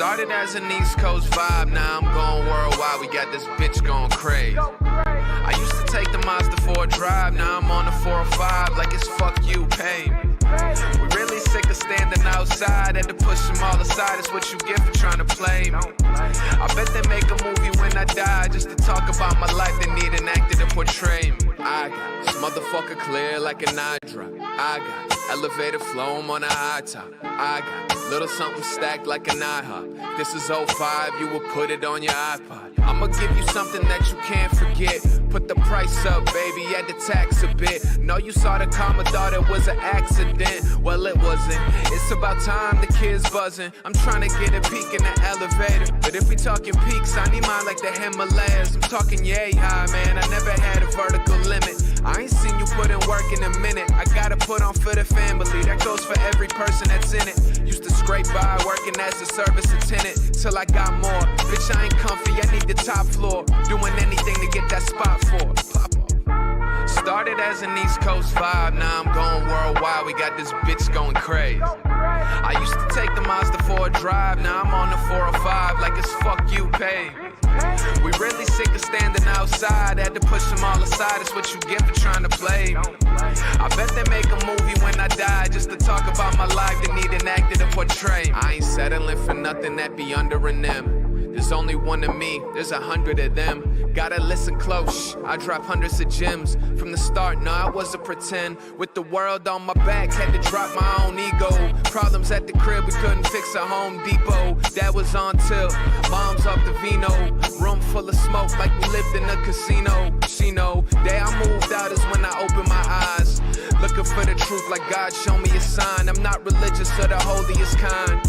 Started as an East Coast vibe, now I'm going worldwide. We got this bitch going crazy. I used to take the Mazda for a drive, now I'm on the 405 like it's fuck you, pay me. We really sick of standing outside, had to push them all aside. It's what you get for trying to play me. I bet they make a movie when I die just to talk about my life. They need an actor to portray me. I got this motherfucker clear like an eye drop. I got elevator flow on a high top. I got little something stacked like an IHOP. This is 05, you will put it on your iPod. I'ma give you something that you can't forget. Put the price up, baby, add the tax a bit. Know you saw the comma, thought it was an accident. Well, it wasn't. It's about time the kids buzzing. I'm trying to get a peek in the elevator. But if we talking peaks, I need mine like the Himalayas. I'm talking yay high, man. I never had a vertical limit. I ain't seen you put in work in a minute. I gotta put on for the family. That goes for every person that's in it. Used to scrape by working as a service attendant till I got more. Bitch, I ain't comfy. I need the top floor. Doing anything to get that spot for. Pop off. Started as an East Coast vibe, now I'm going worldwide. We got this bitch going crazy. I used to take the Mazda for a drive, now I'm on the 405 like it's fuck you, pay me. We really sick of standing outside, had to push them all aside. It's what you get for trying to play me. I bet they make a movie when I die just to talk about my life. They need an actor to portray me. I ain't settling for nothing that be under an M. There's only one of me, there's 100 of them. Gotta listen close, I drop hundreds of gems. From the start, no, I wasn't pretend. With the world on my back, had to drop my own ego. Problems at the crib, we couldn't fix at Home Depot. That was on tilt, mom's off the vino. Room full of smoke like we lived in a casino. She know, day I moved out is when I opened my eyes. Looking for the truth like God show me a sign. I'm not religious or the holiest kind,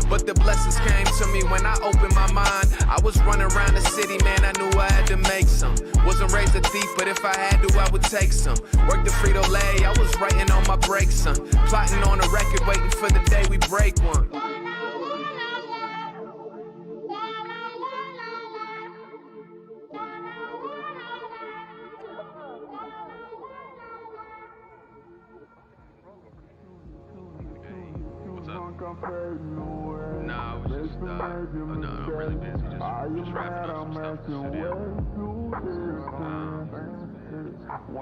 but the blessings came to me when I opened my mind. I was running around the city, man, I knew I had to make some. Wasn't raised a thief, but if I had to, I would take some. Worked the Frito-Lay, I was writing on my break, son. Plotting on a record, waiting for the day we break one. Nah, I was just, no, I'm really busy, just wrapping up some stuff in the studio.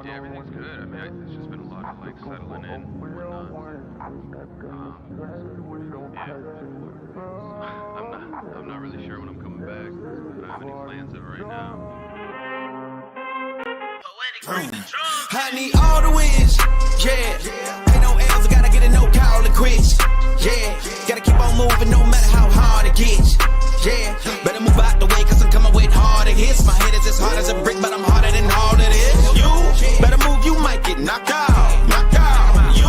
Yeah, everything's good. I mean, it's just been a lot of, like, settling in and whatnot. Yeah. I'm not really sure when I'm coming back. I don't have any plans of it right now. I need all the wins, yeah. Ain't no L's, I gotta get a no call to quits, yeah. Gotta keep on moving no matter how hard it gets, yeah. Better move out the way cause I'm coming with harder hits. My head is as hard as a brick, but I'm harder than all it is. You better move, you might get knocked out, knocked out. You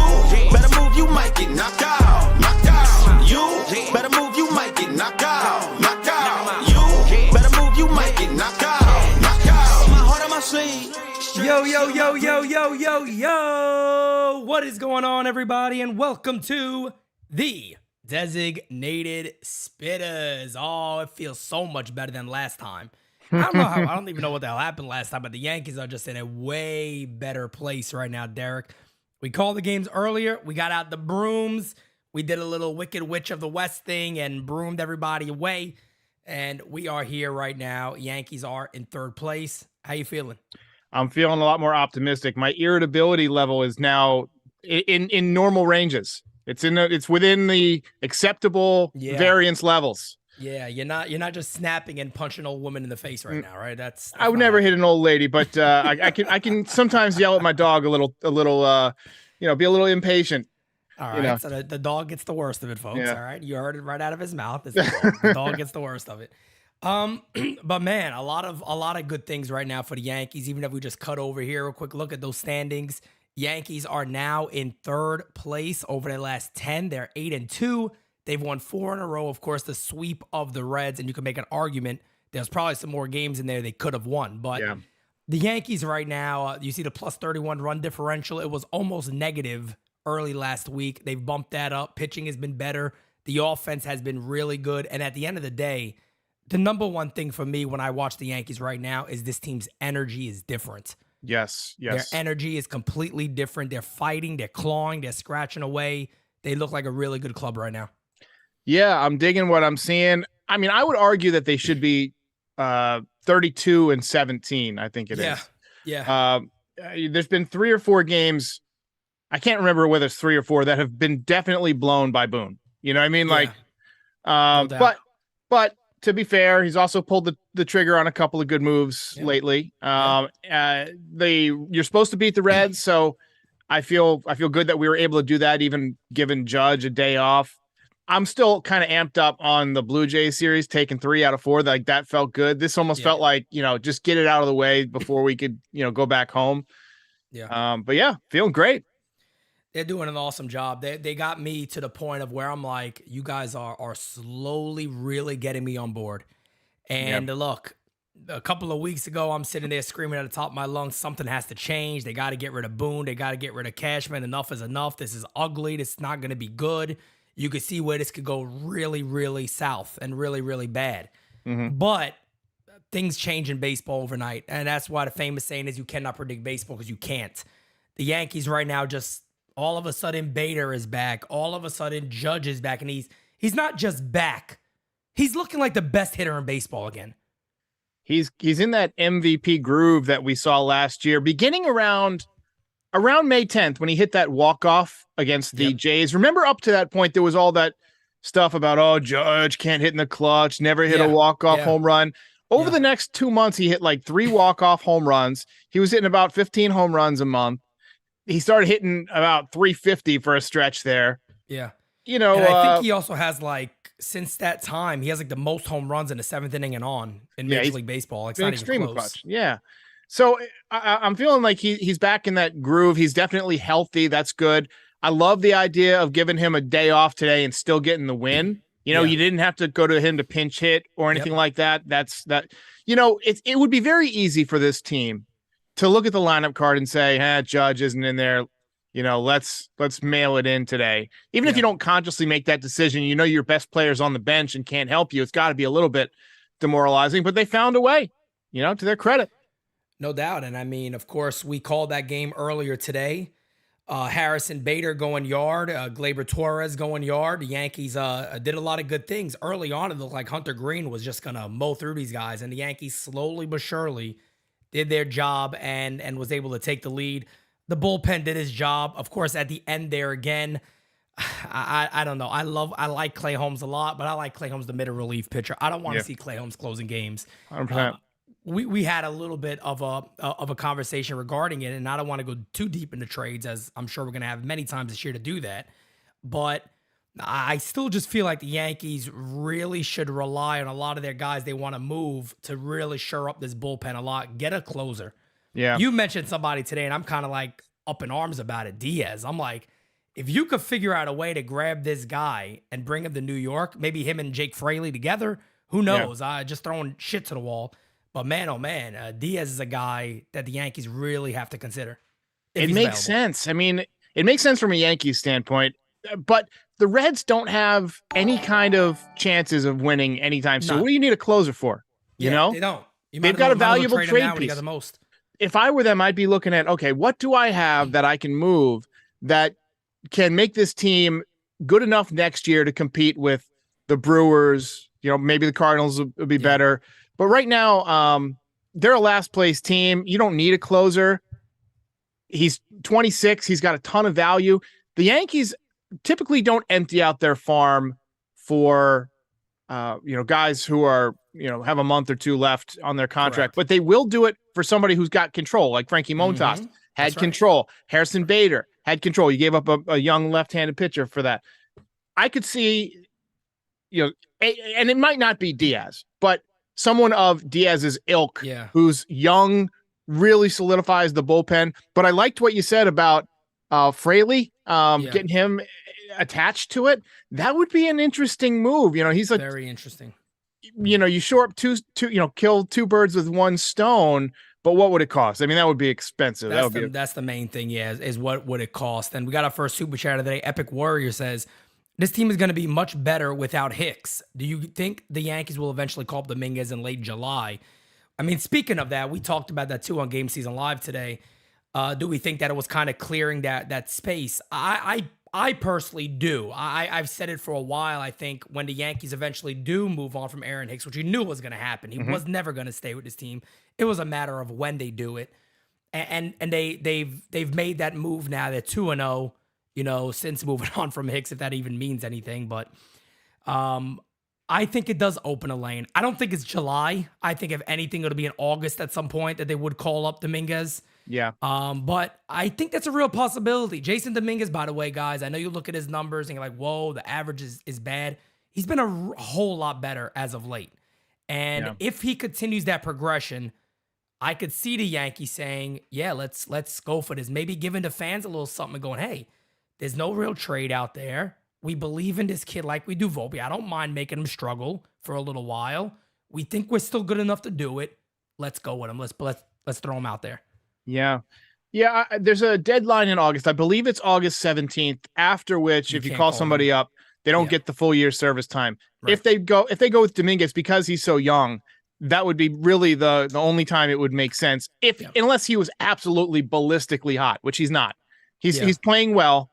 better move, you might get knocked out, knocked out. You better move, you might get knocked out, knocked out. You better move, you might get knocked out, knocked out. My heart on my sleeve. Yo. What is going on, everybody? And welcome to the Designated Spittaz. Oh, it feels so much better than last time. I don't even know what the hell happened last time, but the Yankees are just in a way better place right now, Derek. We called the games earlier. We got out the brooms. We did a little Wicked Witch of the West thing and broomed everybody away. And we are here right now. Yankees are in third place. How you feeling? I'm feeling a lot more optimistic. My irritability level is now in normal ranges. It's within the acceptable variance levels. Yeah, you're not just snapping and punching an old woman in the face right now, right? That's I would never hit an old lady, but I can sometimes yell at my dog a little, be a little impatient. All right, so the dog gets the worst of it, folks. Yeah. All right, you heard it right out of his mouth. The dog gets the worst of it. But man, a lot of good things right now for the Yankees. Even if we just cut over here, a quick look at those standings. Yankees are now in third place over their last 10. They're 8-2. They've won 4 in a row. Of course, the sweep of the Reds, and you can make an argument. There's probably some more games in there they could have won, but the Yankees right now, you see the plus 31 run differential. It was almost negative early last week. They've bumped that up. Pitching has been better. The offense has been really good. And at the end of the day, the number one thing for me when I watch the Yankees right now is this team's energy is different. Yes. Their energy is completely different. They're fighting, they're clawing, they're scratching away. They look like a really good club right now. Yeah, I'm digging what I'm seeing. I mean, I would argue that they should be 32-17. I think it is. Yeah. There's been 3 or 4 games. I can't remember whether it's 3 or 4 that have been definitely blown by Boone. You know what I mean? Yeah. No but to be fair, he's also pulled the trigger on a couple of good moves lately. You're supposed to beat the Reds, so I feel good that we were able to do that, even giving Judge a day off. I'm still kind of amped up on the Blue Jays series, taking 3 out of 4. Like that felt good. This almost felt like, just get it out of the way before we could, go back home. Yeah. But yeah, feeling great. They're doing an awesome job. They got me to the point of where I'm like, you guys are slowly really getting me on board. And look, a couple of weeks ago, I'm sitting there screaming at the top of my lungs, something has to change. They got to get rid of Boone. They got to get rid of Cashman. Enough is enough. This is ugly. This is not going to be good. You could see where this could go really, really south and really, really bad. Mm-hmm. But things change in baseball overnight. And that's why the famous saying is you cannot predict baseball because you can't. The Yankees right now just all of a sudden Bader is back. All of a sudden Judge is back. And he's not just back. He's looking like the best hitter in baseball again. He's in that MVP groove that we saw last year, beginning around May 10th when he hit that walk-off against the Jays. Remember up to that point, there was all that stuff about, Judge can't hit in the clutch, never hit a walk-off home run. Over the next 2 months, he hit like 3 walk-off home runs. He was hitting about 15 home runs a month. He started hitting about 350 for a stretch there. Yeah. And I think he also has since that time, he has the most home runs in the 7th inning and on in Major League Baseball. It's not even close. Clutch. Yeah. So I'm feeling like he's back in that groove. He's definitely healthy. That's good. I love the idea of giving him a day off today and still getting the win. You didn't have to go to him to pinch hit or anything like that. It would be very easy for this team to look at the lineup card and say, Judge isn't in there. Let's mail it in today. Even if you don't consciously make that decision, your best player's on the bench and can't help you. It's got to be a little bit demoralizing, but they found a way, to their credit. No doubt. And I mean, of course, we called that game earlier today. Harrison Bader going yard, Gleyber Torres going yard. The Yankees did a lot of good things. Early on, it looked like Hunter Green was just going to mow through these guys. And the Yankees slowly but surely did their job and was able to take the lead. The bullpen did his job. Of course, at the end there again, I don't know. I like Clay Holmes a lot, but I like Clay Holmes, the middle relief pitcher. I don't want to see Clay Holmes closing games. 100%. We had a little bit of a conversation regarding it, and I don't want to go too deep into trades, as I'm sure we're going to have many times this year to do that. But I still just feel like the Yankees really should rely on a lot of their guys they want to move to really shore up this bullpen a lot. Get a closer. Yeah. You mentioned somebody today, and I'm kind of up in arms about it, Diaz. I'm like, if you could figure out a way to grab this guy and bring him to New York, maybe him and Jake Fraley together, who knows? Just throwing shit to the wall. But man, oh man, Diaz is a guy that the Yankees really have to consider. It makes sense. I mean, it makes sense from a Yankees standpoint, but the Reds don't have any kind of chances of winning anytime soon. What do you need a closer for? They don't. They've got a valuable trade piece. Got the most. If I were them, I'd be looking at, okay, what do I have that I can move that can make this team good enough next year to compete with the Brewers? Maybe the Cardinals will be better. But right now, they're a last place team. You don't need a closer. He's 26. He's got a ton of value. The Yankees typically don't empty out their farm for, guys who are, have a month or 2 left on their contract, but they will do it for somebody who's got control, like Frankie Montas had control. Harrison Bader had control. You gave up a young left-handed pitcher for that. I could see, and it might not be Diaz, but someone of Diaz's ilk who's young, really solidifies the bullpen. But I liked what you said about Fraley, getting him attached to it. That would be an interesting move. He's very interesting. You shore up kill 2 birds with 1 stone, but what would it cost? I mean, that would be expensive. That's the main thing, is what would it cost? And we got our first super chat of the day. Epic Warrior says, this team is going to be much better without Hicks. Do you think the Yankees will eventually call up Dominguez in late July? I mean, speaking of that, we talked about that too on Game Season Live today. Do we think that it was kind of clearing that space? I I personally do. I've said it for a while. I think when the Yankees eventually do move on from Aaron Hicks, which we knew was going to happen, he was never going to stay with this team. It was a matter of when they do it, and they've made that move now. They're 2-0, since moving on from Hicks, if that even means anything. But I think it does open a lane. I don't think it's July. I think if anything, it'll be in August at some point that they would call up Dominguez. Yeah. But I think that's a real possibility. Jason Dominguez, by the way, guys, I know you look at his numbers and you're like, whoa, the average is bad. He's been a whole lot better as of late. And if he continues that progression, I could see the Yankees saying, yeah, let's go for this. Maybe giving the fans a little something and going, hey, there's no real trade out there. We believe in this kid like we do Volpe. I don't mind making him struggle for a little while. We think we're still good enough to do it. Let's go with him. Let's throw him out there. Yeah. Yeah. There's a deadline in August. I believe it's August 17th, after which, if you call somebody up, they don't get the full year service time. Right. If they go with Dominguez, because he's so young, that would be really the only time it would make sense. Unless he was absolutely ballistically hot, which he's not. He's playing well,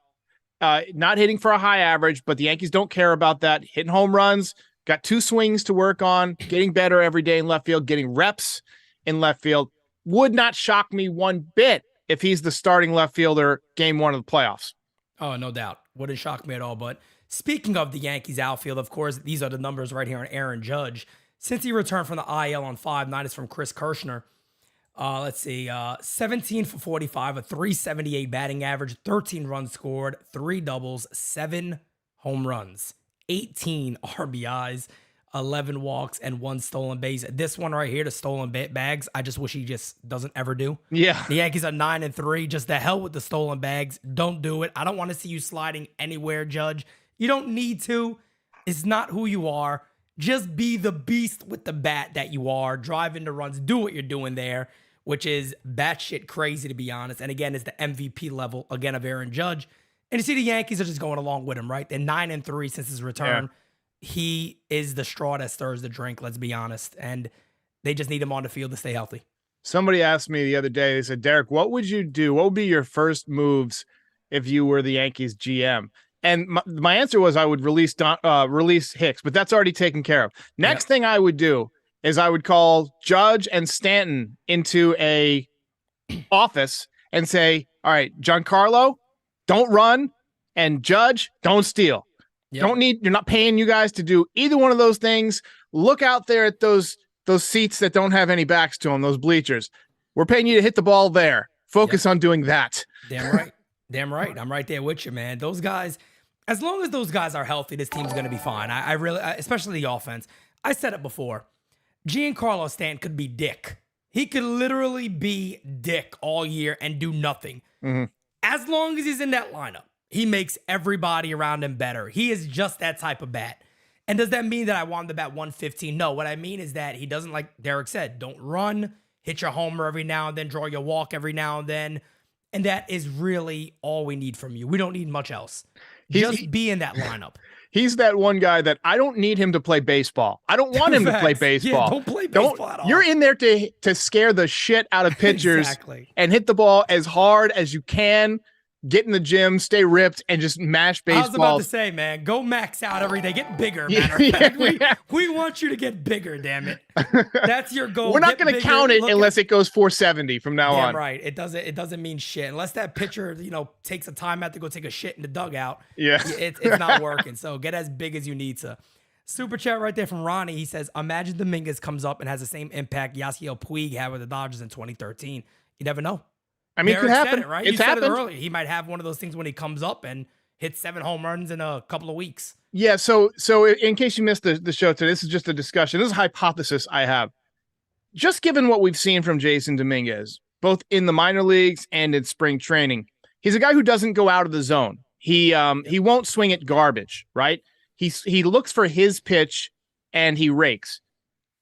not hitting for a high average, but the Yankees don't care about that. Hitting home runs, got 2 swings to work on, getting better every day in left field, getting reps in left field. Would not shock me one bit if he's the starting left fielder game 1 of the playoffs. Oh, no doubt. Wouldn't shock me at all. But speaking of the Yankees outfield, of course, these are the numbers right here on Aaron Judge. Since he returned from the IL on 5-9, is from Chris Kirshner. Let's see, 17 for 45, a 378 batting average, 13 runs scored, 3 doubles, 7 home runs, 18 RBIs, 11 walks, and 1 stolen base. This one right here, the stolen bags, I just wish he just doesn't ever do. Yeah. The Yankees are 9-3. Just the hell with the stolen bags. Don't do it. I don't want to see you sliding anywhere, Judge. You don't need to. It's not who you are. Just be the beast with the bat that you are. Drive into runs. Do what you're doing there, which is batshit crazy, to be honest. And again, it's the MVP level, again, of Aaron Judge. And you see the Yankees are just going along with him, right? They're 9-3 since his return. Yeah. He is the straw that stirs the drink, let's be honest. And they just need him on the field to stay healthy. Somebody asked me the other day, they said, Derek, what would you do? What would be your first moves if you were the Yankees GM? And my answer was I would release Hicks, but that's already taken care of. Next thing I would do is I would call Judge and Stanton into a office and say, all right, Giancarlo, don't run, and Judge, don't steal. Yep. You're not paying you guys to do either one of those things. Look out there at those seats that don't have any backs to them, those bleachers. We're paying you to hit the ball there. Focus on doing that. Damn right. Damn right. I'm right there with you, man. Those guys, as long as those guys are healthy, this team's going to be fine. I really, especially the offense. I said it before. Giancarlo Stanton could be Dick. He could literally be Dick all year and do nothing. Mm-hmm. As long as he's in that lineup, he makes everybody around him better. He is just that type of bat. And does that mean that I want him to bat 115? No, what I mean is that he doesn't, like Derek said, don't run, hit your homer every now and then, draw your walk every now and then. And that is really all we need from you. We don't need much else. Just be in that lineup. He's that one guy that I don't need him to play baseball. I don't want him to play baseball. Yeah, don't play baseball at all. You're in there to scare the shit out of pitchers and hit the ball as hard as you can. Get in the gym, stay ripped, and just mash baseballs. I was about to say, man, go max out every day. Get bigger, We want you to get bigger, damn it. That's your goal. We're not going to count it unless it goes 470 from now on. Right. It doesn't mean shit. Unless that pitcher, takes a time out to go take a shit in the dugout. Yeah. It's not working. So get as big as you need to. Super chat right there from Ronnie. He says, imagine Dominguez comes up and has the same impact Yasiel Puig had with the Dodgers in 2013. You never know. I mean, Derek it could happen. Said it, right? It's you happened. Said it earlier. He might have one of those things when he comes up and hits 7 home runs in a couple of weeks. Yeah. So in case you missed the show today, this is just a discussion. This is a hypothesis I have. Just given what we've seen from Jason Dominguez, both in the minor leagues and in spring training, he's a guy who doesn't go out of the zone. He won't swing at garbage, right? He looks for his pitch and he rakes.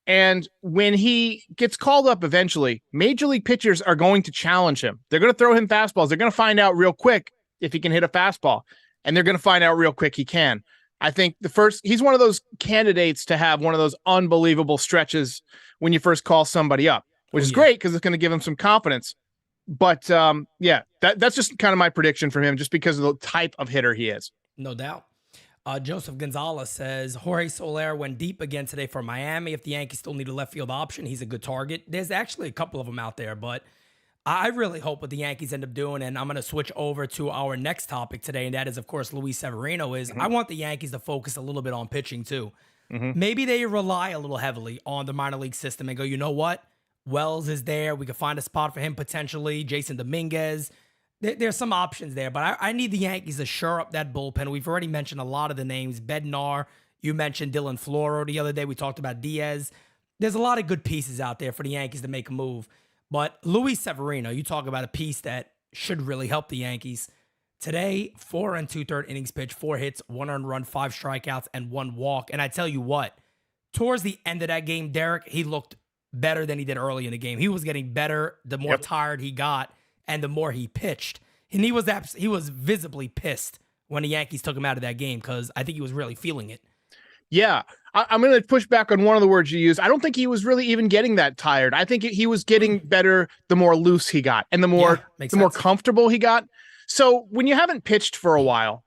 And when he gets called up eventually, major league pitchers are going to challenge him. They're going to throw him fastballs. They're going to find out real quick if he can hit a fastball. And they're going to find out real quick he can. I think he's one of those candidates to have one of those unbelievable stretches when you first call somebody up, which is great because it's going to give him some confidence. But yeah, that's just kind of my prediction for him, just because of the type of hitter he is. No doubt. Joseph Gonzalez says, Jorge Soler went deep again today for Miami. If the Yankees still need a left field option, he's a good target. There's actually a couple of them out there, but I really hope what the Yankees end up doing, and I'm going to switch over to our next topic today, and that is, of course, Luis Severino, is I want the Yankees to focus a little bit on pitching too. Maybe they rely a little heavily on the minor league system and go, you know what? Wells is there. We can find a spot for him potentially. Jason Dominguez. There's some options there, but I need the Yankees to shore up that bullpen. We've already mentioned a lot of the names. Bednar, you mentioned Dylan Floro the other day. We talked about Diaz. There's a lot of good pieces out there for the Yankees to make a move. But Luis Severino, you talk about a piece that should really help the Yankees. Today, 4 2/3 innings pitched, 4 hits, 1 earned run, 5 strikeouts, and 1 walk. And I tell you what, towards the end of that game, Derek, he looked better than he did early in the game. He was getting better the more tired he got and the more he pitched. And he was visibly pissed when the Yankees took him out of that game, because I think he was really feeling it. Yeah, I'm going to push back on one of the words you used. I don't think he was really even getting that tired. I think he was getting better the more loose he got and the more comfortable he got. So when you haven't pitched for a while,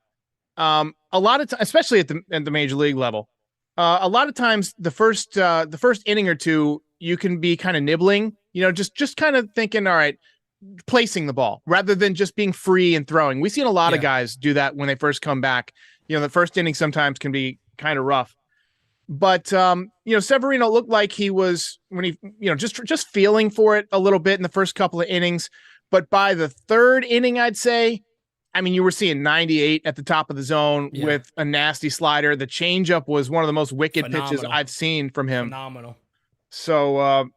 a lot of especially at the major league level, a lot of times the first inning or two, you can be kind of nibbling, just kind of thinking, all right, placing the ball rather than just being free and throwing. We've seen a lot of guys do that when they first come back. The first inning sometimes can be kind of rough. But Severino looked like he was, when he just feeling for it a little bit in the first couple of innings. But by the third inning, I'd say, you were seeing 98 at the top of the zone with a nasty slider. The changeup was one of the most wicked pitches I've seen from him. Phenomenal. So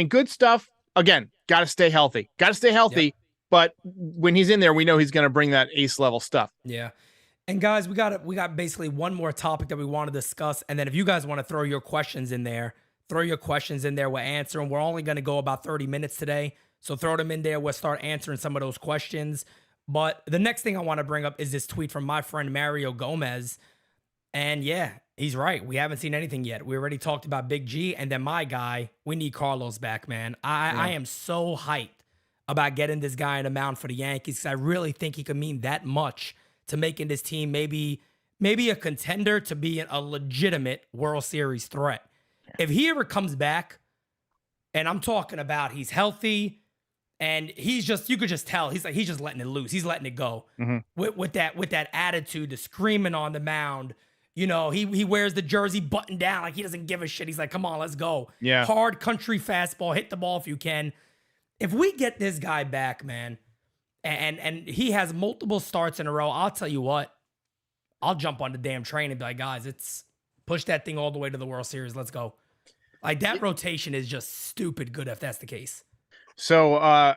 good stuff. Again, got to stay healthy. But when he's in there, we know he's going to bring that ace level stuff. Yeah. And guys, we got basically one more topic that we want to discuss. And then if you guys want to throw your questions in there, we'll answer them. We're only going to go about 30 minutes today. So throw them in there. We'll start answering some of those questions. But the next thing I want to bring up is this tweet from my friend Mario Gomez. And yeah, he's right. We haven't seen anything yet. We already talked about Big G. And then my guy, we need Carlos back, man. I am so hyped about getting this guy in the mound for the Yankees, because I really think he could mean that much to making this team maybe a contender to be a legitimate World Series threat. If he ever comes back, and I'm talking about he's healthy, and you could just tell he's just letting it loose. He's letting it go with that attitude, the screaming on the mound. He wears the jersey buttoned down like he doesn't give a shit. He's like, come on, let's go. Yeah. Hard country fastball, hit the ball if you can. If we get this guy back, man, and he has multiple starts in a row, I'll tell you what, I'll jump on the damn train and be like, guys, it's push that thing all the way to the World Series. Let's go. Like, that rotation is just stupid good if that's the case. So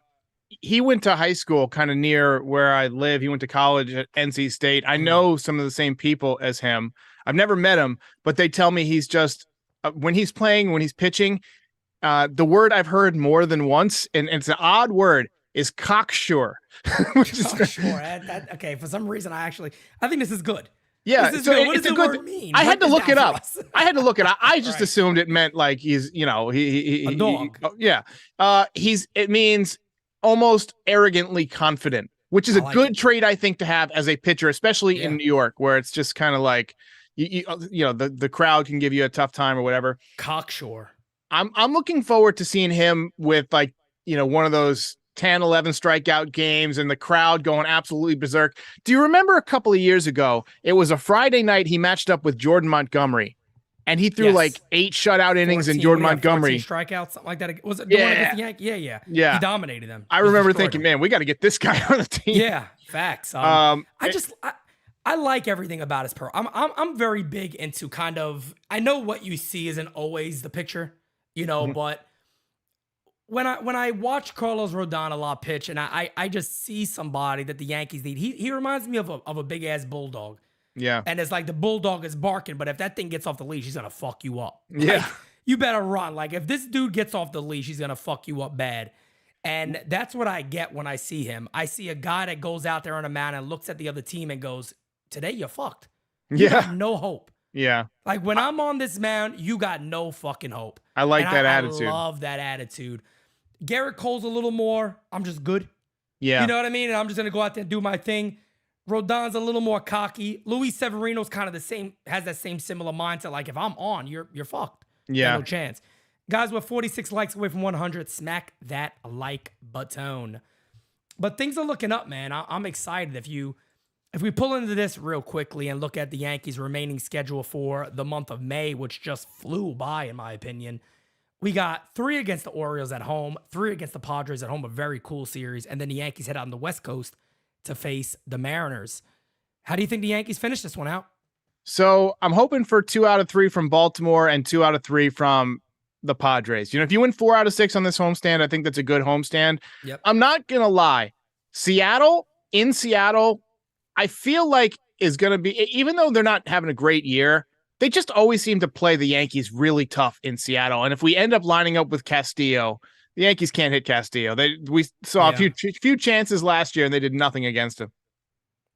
he went to high school kind of near where I live. He went to college at NC State. I know some of the same people as him. I've never met him, but they tell me he's just when he's pitching, the word I've heard more than once, and it's an odd word, is cocksure. Okay, for some reason I think this is good. Yeah, this is so good. What it's does a the good word mean? I had to look it up. I just Right. assumed it meant like he's, he a dog. It means almost arrogantly confident, which is a good trait, I think, to have as a pitcher, especially in New York, where it's just kind of like the crowd can give you a tough time or whatever. Cocksure. I'm looking forward to seeing him with one of those 10, 11 strikeout games and the crowd going absolutely berserk. Do you remember a couple of years ago, it was a Friday night, he matched up with Jordan Montgomery, and he threw 8 shutout innings in Jordan Montgomery. 14 strikeouts, something like that. Was it the one against the Yankees? Yeah. He dominated them. I remember thinking, man, we got to get this guy on the team. Yeah, facts. I like everything about his pro. I'm very big into kind of, I know what you see isn't always the picture, but when I watch Carlos Rodon a lot pitch, and I just see somebody that the Yankees need. He reminds me of a big ass bulldog. Yeah. And it's like the bulldog is barking, but if that thing gets off the leash, he's gonna fuck you up. Yeah. Like, you better run. Like, if this dude gets off the leash, he's gonna fuck you up bad. And that's what I get when I see him. I see a guy that goes out there on a mound and looks at the other team and goes, today you're fucked. You got no hope. Yeah. Like, when I'm on this mound, you got no fucking hope. I like that attitude. I love that attitude. Garrett Cole's a little more, I'm just good. Yeah. You know what I mean? And I'm just going to go out there and do my thing. Rodon's a little more cocky. Luis Severino's kind of the same, has that same similar mindset. Like, if I'm on, you're fucked. Yeah. No chance. Guys, we're 46 likes away from 100. Smack that like button. But things are looking up, man. I'm excited. If we pull into this real quickly and look at the Yankees' remaining schedule for the month of May, which just flew by, in my opinion, we got 3 against the Orioles at home, 3 against the Padres at home, a very cool series, and then the Yankees head out on the West Coast to face the Mariners. How do you think the Yankees finish this one out? So I'm hoping for 2 out of 3 from Baltimore and 2 out of 3 from the Padres. You know, if you win 4 out of 6 on this homestand, I think that's a good homestand. Yep. I'm not going to lie. Seattle, I feel like is going to be, even though they're not having a great year, they just always seem to play the Yankees really tough in Seattle. And if we end up lining up with Castillo, the Yankees can't hit Castillo. We saw a few chances last year and they did nothing against him.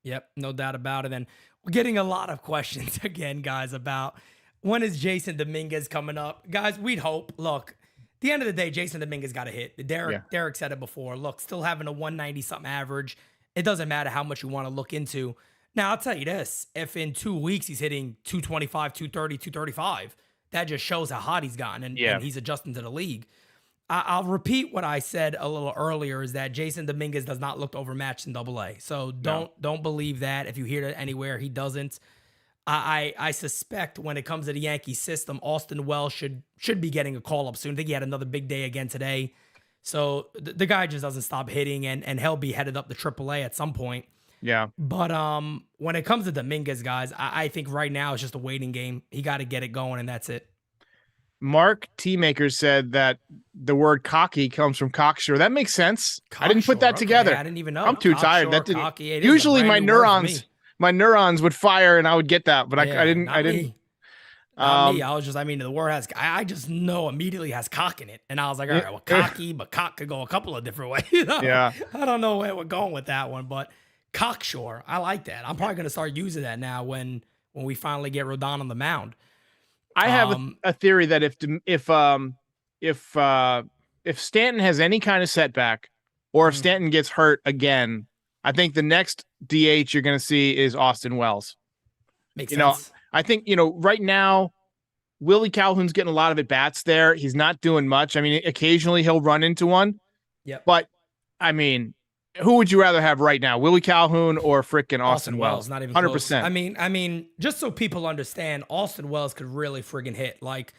Yep, no doubt about it. And we're getting a lot of questions again, guys, about when is Jason Dominguez coming up? Guys, we'd hope. Look, at the end of the day, Jason Dominguez got a hit. Derek said it before. Look, still having a 190-something average. It doesn't matter how much you want to look into. Now, I'll tell you this. If in 2 weeks he's hitting 225, 230, 235, that just shows how hot he's gotten and he's adjusting to the league. I'll repeat what I said a little earlier, is that Jason Dominguez does not look overmatched in AA. So don't believe that. If you hear it anywhere, he doesn't. I suspect when it comes to the Yankee system, Austin Wells should be getting a call up soon. I think he had another big day again today. So the guy just doesn't stop hitting, and he'll be headed up to AAA at some point. Yeah. But when it comes to Dominguez, guys, I think right now it's just a waiting game. He got to get it going, and that's it. Mark T-Maker said that the word cocky comes from cocksure. That makes sense. I didn't put that together. I didn't even know. I'm too tired. That didn't. Usually my neurons would fire and I would get that, but I didn't. Not me. The word has, I just know immediately has cock in it. And I was like, all right, well, cocky, but cock could go a couple of different ways. Yeah. I don't know where we're going with that one, but cocksure, I like that. I'm probably going to start using that now when we finally get Rodon on the mound. I have a theory that if Stanton has any kind of setback, or if Stanton gets hurt again, I think the next DH you're going to see is Austin Wells. Makes sense. I think, right now, Willie Calhoun's getting a lot of at-bats there. He's not doing much. I mean, occasionally he'll run into one. Yep. But, I mean, who would you rather have right now, Willie Calhoun or frickin' Austin Wells? Not even 100%. Close. I mean, just so people understand, Austin Wells could really friggin' hit. Like,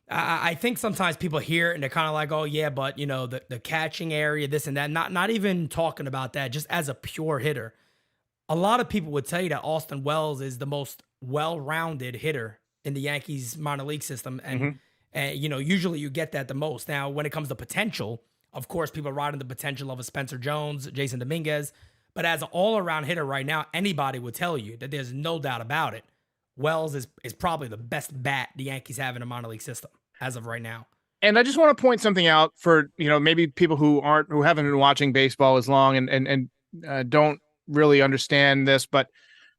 I think sometimes people hear it and they're kind of like, oh yeah, but the catching area, this and that. Not even talking about that. Just as a pure hitter, a lot of people would tell you that Austin Wells is the most well-rounded hitter in the Yankees minor league system, and usually you get that the most. Now, when it comes to potential, of course, people are riding the potential of a Spencer Jones, Jason Dominguez. But as an all-around hitter right now, anybody would tell you that there's no doubt about it. Wells is probably the best bat the Yankees have in a minor league system as of right now. And I just want to point something out for, maybe people who haven't been watching baseball as long and don't really understand this, but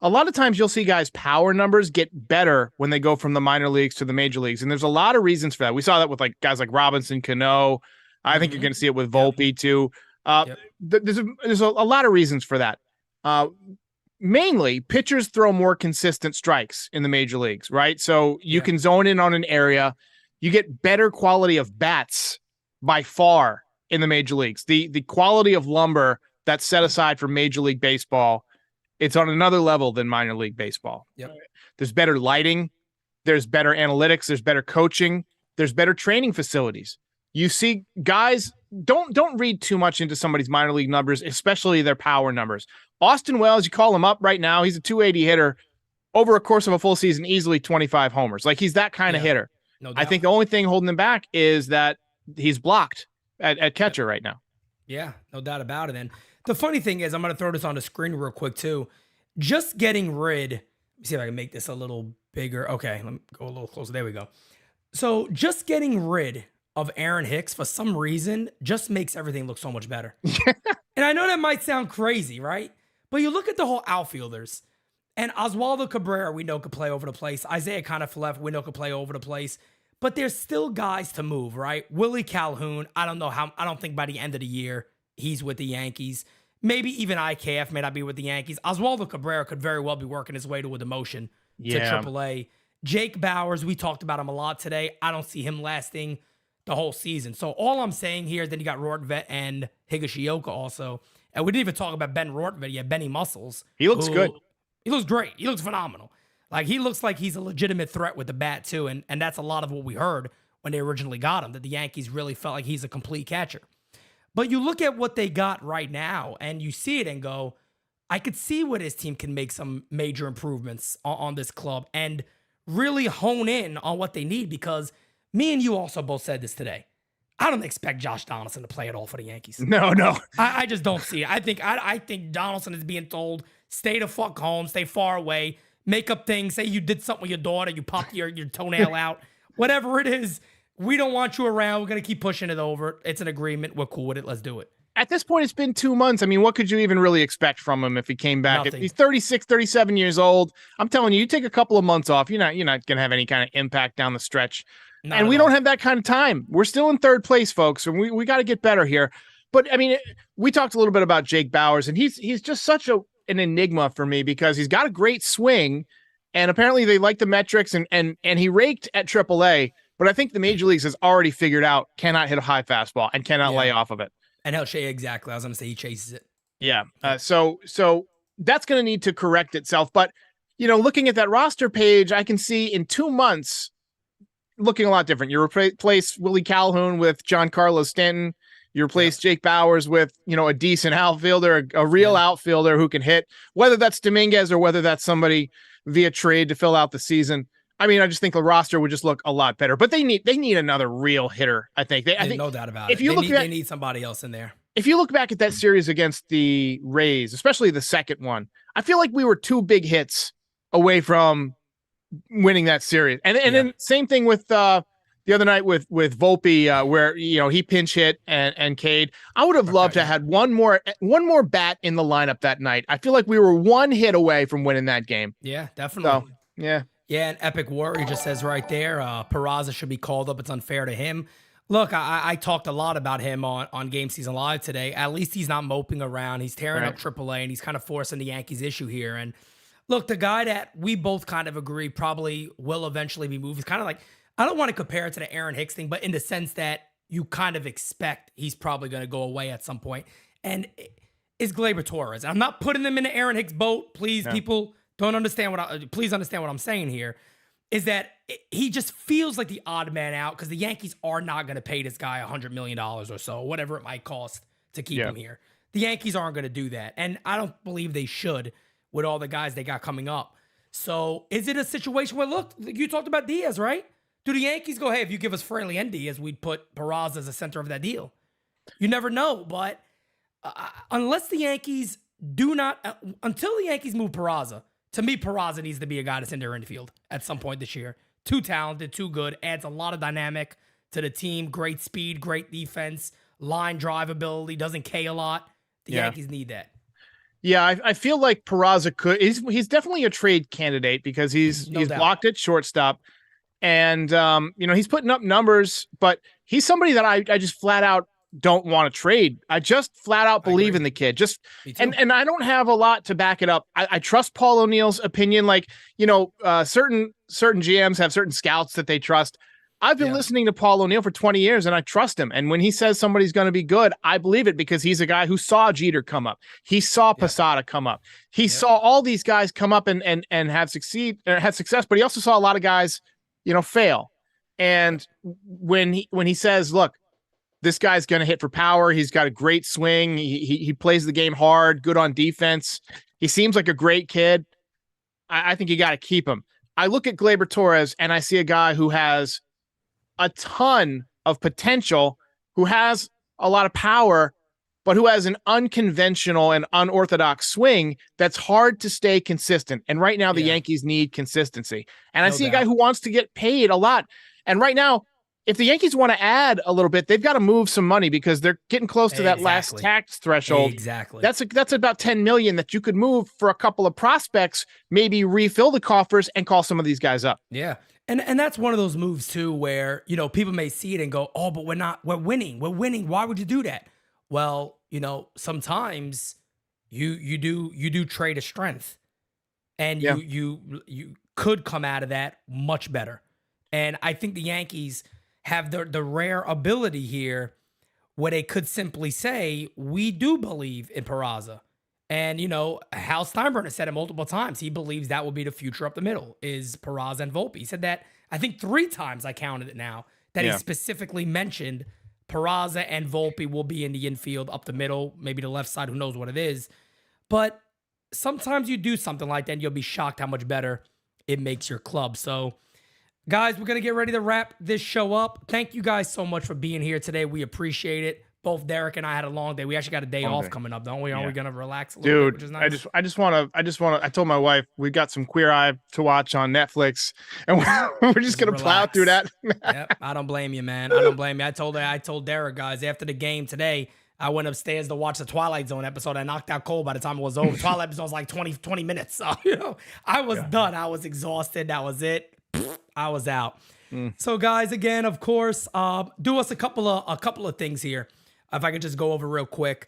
a lot of times you'll see guys' power numbers get better when they go from the minor leagues to the major leagues. And there's a lot of reasons for that. We saw that with guys like Robinson, Cano. I think you're going to see it with Volpe too. There's a lot of reasons for that. Mainly, pitchers throw more consistent strikes in the major leagues, right? So you can zone in on an area. You get better quality of bats by far in the major leagues. The quality of lumber that's set aside for Major League Baseball, it's on another level than minor league baseball. Yep. There's better lighting. There's better analytics. There's better coaching. There's better training facilities. You see guys, don't read too much into somebody's minor league numbers, especially their power numbers. Austin Wells, you call him up right now, he's a 280 hitter. Over a course of a full season, easily 25 homers. Like, he's that kind of hitter. No doubt. I think the only thing holding him back is that he's blocked at catcher right now. Yeah, no doubt about it. And the funny thing is, I'm going to throw this on the screen real quick too. Just getting rid, let me see if I can make this a little bigger. Okay, let me go a little closer. There we go. So just getting rid of Aaron Hicks for some reason just makes everything look so much better. And I know that might sound crazy, right? But you look at the whole outfielders, and Oswaldo Cabrera, we know, could play over the place. Isaiah Kiner-Falefa, we know, could play over the place. But there's still guys to move, right? Willie Calhoun, I don't think by the end of the year he's with the Yankees. Maybe even IKF may not be with the Yankees. Oswaldo Cabrera could very well be working his way to a demotion to AAA. Jake Bauers, we talked about him a lot today. I don't see him lasting the whole season. So all I'm saying here, then you got Rortvedt and Higashioka also. And we didn't even talk about Ben Rortvedt yet, Benny Muscles. He looks good. He looks great. He looks phenomenal. Like, he looks like he's a legitimate threat with the bat, too. And that's a lot of what we heard when they originally got him, that the Yankees really felt like he's a complete catcher. But you look at what they got right now, and you see it and go, I could see where this team can make some major improvements on this club and really hone in on what they need, because me and you also both said this today. I don't expect Josh Donaldson to play at all for the Yankees. No. I just don't see it. I think Donaldson is being told, stay the fuck home, stay far away, make up things, say you did something with your daughter, you popped your toenail out, whatever it is. We don't want you around. We're going to keep pushing it over. It's an agreement. We're cool with it. Let's do it. At this point, it's been 2 months. I mean, what could you even really expect from him if he came back? Nothing. He's 36, 37 years old. I'm telling you, you take a couple of months off, you're not going to have any kind of impact down the stretch. And we don't have that kind of time. We're still in third place, folks, and we got to get better here. But I mean, we talked a little bit about Jake Bauers, and he's just such an enigma for me, because he's got a great swing, and apparently they like the metrics, and he raked at AAA. But I think the major leagues has already figured out cannot hit a high fastball and cannot lay off of it. And he'll chase, exactly. I was going to say he chases it. Yeah. So that's going to need to correct itself. But, looking at that roster page, I can see in 2 months looking a lot different. You replace Willie Calhoun with Giancarlo Stanton. You replace Jake Bauers with, a decent outfielder, a real outfielder who can hit, whether that's Dominguez or whether that's somebody via trade to fill out the season. I mean, I just think the roster would just look a lot better, but they need another real hitter. I think I think no doubt about it. They need somebody else in there. If you look back at that series against the Rays, especially the second one, I feel like we were 2 big hits away from winning that series. And then same thing with the other night with Volpe, where he pinch hit and Cade. I would have loved to have had one more bat in the lineup that night. I feel like we were 1 hit away from winning that game. Yeah, definitely. So, yeah. Yeah, and Epic Warrior just says right there, Peraza should be called up. It's unfair to him. Look, I talked a lot about him on Game Season Live today. At least he's not moping around. He's tearing up AAA, and he's kind of forcing the Yankees issue here. And look, the guy that we both kind of agree probably will eventually be moved. He's kind of like, I don't want to compare it to the Aaron Hicks thing, but in the sense that you kind of expect he's probably going to go away at some point. And is Gleyber Torres. I'm not putting them in the Aaron Hicks boat. Please, people... Don't understand please understand what I'm saying here, is that he just feels like the odd man out, because the Yankees are not going to pay this guy $100 million or so, whatever it might cost to keep him here. The Yankees aren't going to do that. And I don't believe they should with all the guys they got coming up. So is it a situation where, look, you talked about Diaz, right? Do the Yankees go, hey, if you give us Fraley and Diaz, we'd put Peraza as the center of that deal? You never know, but unless the Yankees until the Yankees move Peraza, to me, Peraza needs to be a guy that's in their infield at some point this year. Too talented, too good, adds a lot of dynamic to the team. Great speed, great defense, line drive ability, doesn't K a lot. The Yankees need that. Yeah, I feel like Peraza he's definitely a trade candidate, because he's blocked at shortstop, and he's putting up numbers, but he's somebody that I just flat out don't want to trade. I just flat out believe in the kid. And I don't have a lot to back it up. I trust Paul O'Neill's opinion. Like, certain GMs have certain scouts that they trust. I've been listening to Paul O'Neill for 20 years, and I trust him. And when he says somebody's going to be good, I believe it, because he's a guy who saw Jeter come up. He saw Posada come up. He saw all these guys come up and have success, but he also saw a lot of guys, fail. And when he says, look, this guy's going to hit for power. He's got a great swing. He plays the game hard, good on defense. He seems like a great kid. I think you got to keep him. I look at Gleyber Torres, and I see a guy who has a ton of potential, who has a lot of power, but who has an unconventional and unorthodox swing that's hard to stay consistent. And right now, the Yankees need consistency. And I see a guy who wants to get paid a lot. And right now, if the Yankees want to add a little bit, they've got to move some money, because they're getting close to that last tax threshold. Exactly. That's about $10 million that you could move for a couple of prospects, maybe refill the coffers and call some of these guys up. Yeah. And that's one of those moves too, where, people may see it and go, oh, but we're winning. Why would you do that? Well, sometimes you do trade a strength, and you could come out of that much better. And I think the Yankees have the rare ability here where they could simply say, we do believe in Peraza. And, Hal Steinbrenner said it multiple times. He believes that will be the future up the middle is Peraza and Volpe. He said that, I think 3 times I counted it now, that he specifically mentioned Peraza and Volpe will be in the infield up the middle, maybe the left side, who knows what it is. But sometimes you do something like that and you'll be shocked how much better it makes your club. So, guys, we're going to get ready to wrap this show up. Thank you guys so much for being here today. We appreciate it. Both Derek and I had a long day. We actually got a day off coming up, don't we? Are we going to relax a little bit, which is nice? I just want to, I told my wife, we got some Queer Eye to watch on Netflix, and we're just going to plow through that. Yep, I don't blame you, man. I don't blame you. I told Derek, guys, after the game today, I went upstairs to watch the Twilight Zone episode. I knocked out cold by the time it was over. Twilight episode was like 20 minutes. So, I was done. I was exhausted. That was it. I was out. So, guys, again, of course, do us a couple of things here. If I could just go over real quick.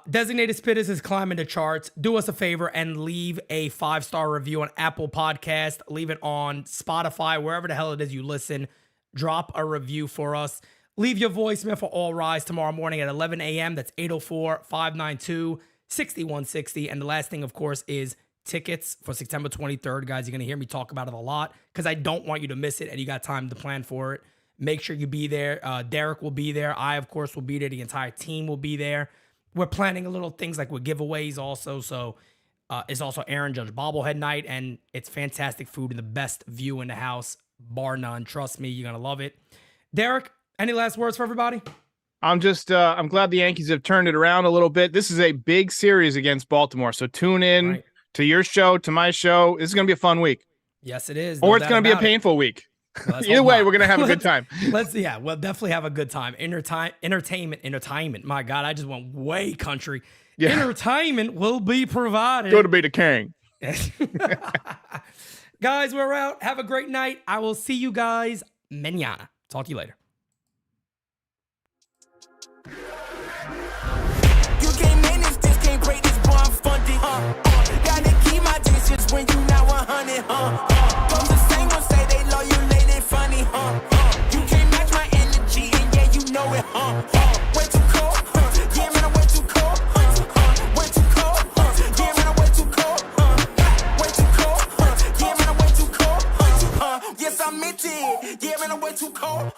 Designated Spittaz is climbing the charts. Do us a favor and leave a 5-star review on Apple Podcast. Leave it on Spotify, wherever the hell it is you listen. Drop a review for us. Leave your voicemail for All Rise tomorrow morning at 11 a.m. That's 804-592-6160. And the last thing, of course, is tickets for September 23rd. Guys, you're going to hear me talk about it a lot because I don't want you to miss it and you got time to plan for it. Make sure you be there. Derek will be there. I, of course, will be there. The entire team will be there. We're planning a little things like with giveaways also. So it's also Aaron Judge bobblehead night, and it's fantastic food and the best view in the house, bar none. Trust me, you're going to love it. Derek, any last words for everybody? I'm glad the Yankees have turned it around a little bit. This is a big series against Baltimore. So tune in to your show, to my show. This is going to be a fun week. Yes, it is. Or it's going to be a painful week. Well, either way, we're going to have a good time. We'll definitely have a good time. Entertainment. My God, I just went way country. Yeah. Entertainment will be provided. Go to be the king. Guys, we're out. Have a great night. I will see you guys mañana. Talk to you later. You can't manage this, can't break this, boy, I'm funded. Gotta keep my distance when you not 100. Those the same ones say they love you, lady, funny. You can't match my energy, and yeah, you know it. Way too cold, yeah, man, I'm way too cold. Way too cold, yeah, man, I'm way too cold. Way too cold, yeah, man, I'm way too cold. Yes, I meant it, yeah, man, I'm way too cold.